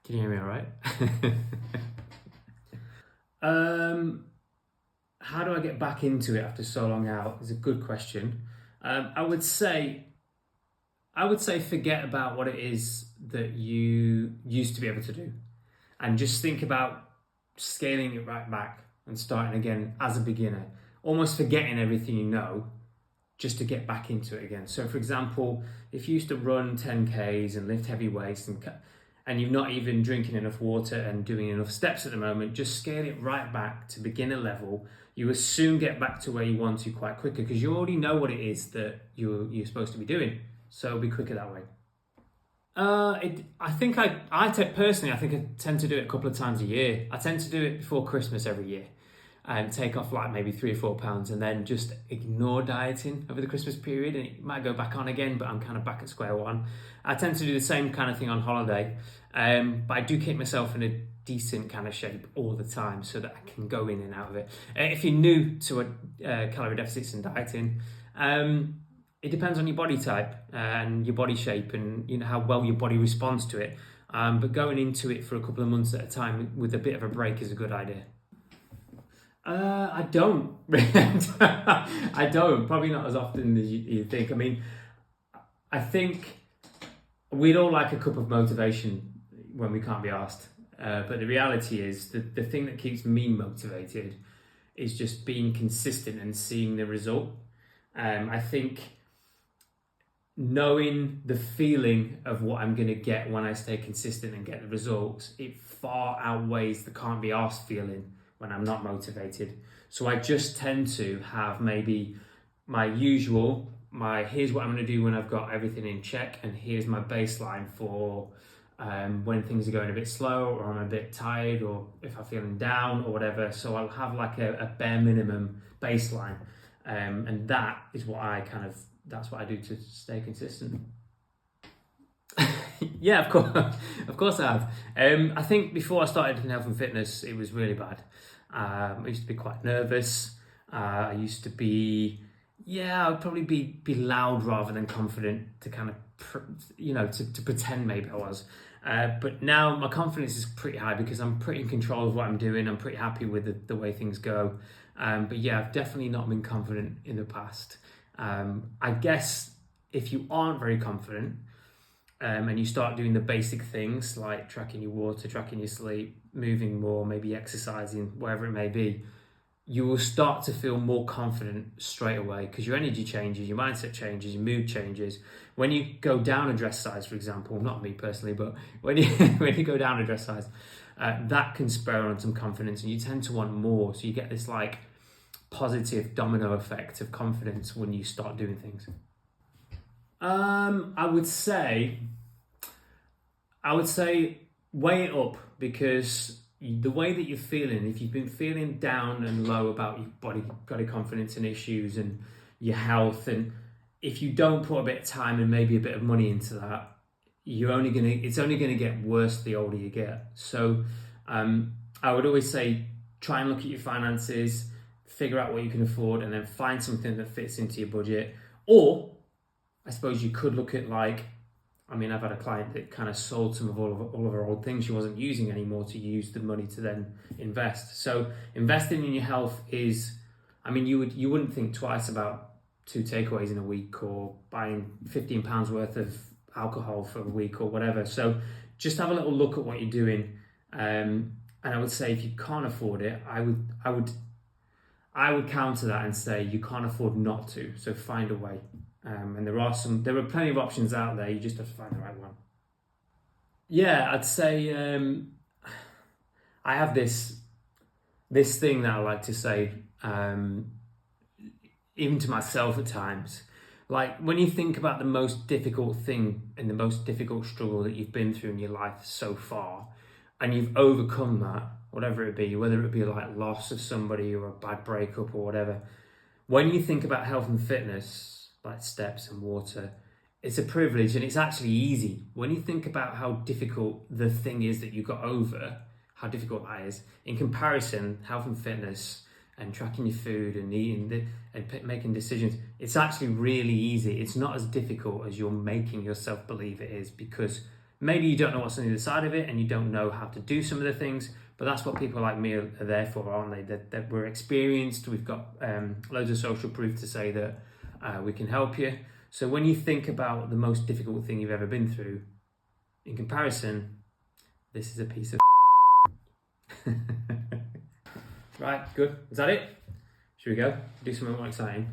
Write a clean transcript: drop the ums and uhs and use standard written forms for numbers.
Can you hear me all right? How do I get back into it after so long out? Is a good question. I would say forget about what it is that you used to be able to do, and just think about scaling it right back and starting again as a beginner, almost forgetting everything you know, just to get back into it again. So, for example, if you used to run 10Ks and lift heavy weights and you're not even drinking enough water and doing enough steps at the moment, just scale it right back to beginner level. You will soon get back to where you want to quite quicker because you already know what it is that you're supposed to be doing. So it'll be quicker that way. Personally, I think I tend to do it a couple of times a year. I tend to do it before Christmas every year and take off like maybe 3 or 4 pounds and then just ignore dieting over the Christmas period, and it might go back on again, but I'm kind of back at square one. I tend to do the same kind of thing on holiday, but I do keep myself in a decent kind of shape all the time so that I can go in and out of it. If you're new to calorie deficits and dieting, it depends on your body type and your body shape and how well your body responds to it. But going into it for a couple of months at a time with a bit of a break is a good idea. I don't. I don't. Probably not as often as you think. I mean, I think we'd all like a cup of motivation when we can't be asked. But the reality is that the thing that keeps me motivated is just being consistent and seeing the result. I think knowing the feeling of what I'm going to get when I stay consistent and get the results, it far outweighs the can't be asked feeling when I'm not motivated. So I just tend to have maybe my usual, here's what I'm going to do when I've got everything in check, and here's my baseline for when things are going a bit slow or I'm a bit tired or if I'm feeling down or whatever. So I'll have like a bare minimum baseline, and that is what that's what I do to stay consistent. Yeah, of course I have. I think before I started in health and fitness, it was really bad. I used to be quite nervous. I used to be, I would probably be loud rather than confident to kind of, to pretend maybe I was. But now my confidence is pretty high because I'm pretty in control of what I'm doing. I'm pretty happy with the way things go. But yeah, I've definitely not been confident in the past. I guess if you aren't very confident, and you start doing the basic things like tracking your water, tracking your sleep, moving more, maybe exercising, wherever it may be, you will start to feel more confident straight away because your energy changes, your mindset changes, your mood changes. When you go down a dress size, for example, not me personally, but when you go down a dress size, that can spur on some confidence and you tend to want more. So you get this like positive domino effect of confidence when you start doing things. I would say weigh it up because the way that you're feeling, if you've been feeling down and low about your body confidence and issues and your health, and if you don't put a bit of time and maybe a bit of money into that, it's only gonna get worse the older you get. So I would always say try and look at your finances, figure out what you can afford, and then find something that fits into your budget. Or I suppose you could look at I've had a client that kind of sold some of all of her old things she wasn't using anymore to use the money to then invest. So investing in your health is, you wouldn't think twice about 2 takeaways in a week or buying £15 worth of alcohol for a week or whatever. So just have a little look at what you're doing. And I would say if you can't afford it, I would counter that and say you can't afford not to. So find a way. And there are plenty of options out there. You just have to find the right one. Yeah, I'd say I have this thing that I like to say, even to myself at times. Like when you think about the most difficult thing and the most difficult struggle that you've been through in your life so far, and you've overcome that, whatever it be, whether it be like loss of somebody or a bad breakup or whatever. When you think about health and fitness, like steps and water, it's a privilege and it's actually easy. When you think about how difficult the thing is that you got over, how difficult that is, in comparison, health and fitness and tracking your food and eating and making decisions, it's actually really easy. It's not as difficult as you're making yourself believe it is, because maybe you don't know what's on the other side of it and you don't know how to do some of the things, but that's what people like me are there for, aren't they? That we're experienced, we've got loads of social proof to say that we can help you. So when you think about the most difficult thing you've ever been through, in comparison, this is a piece of Right, good. Is that it? Should we go? Do something more exciting?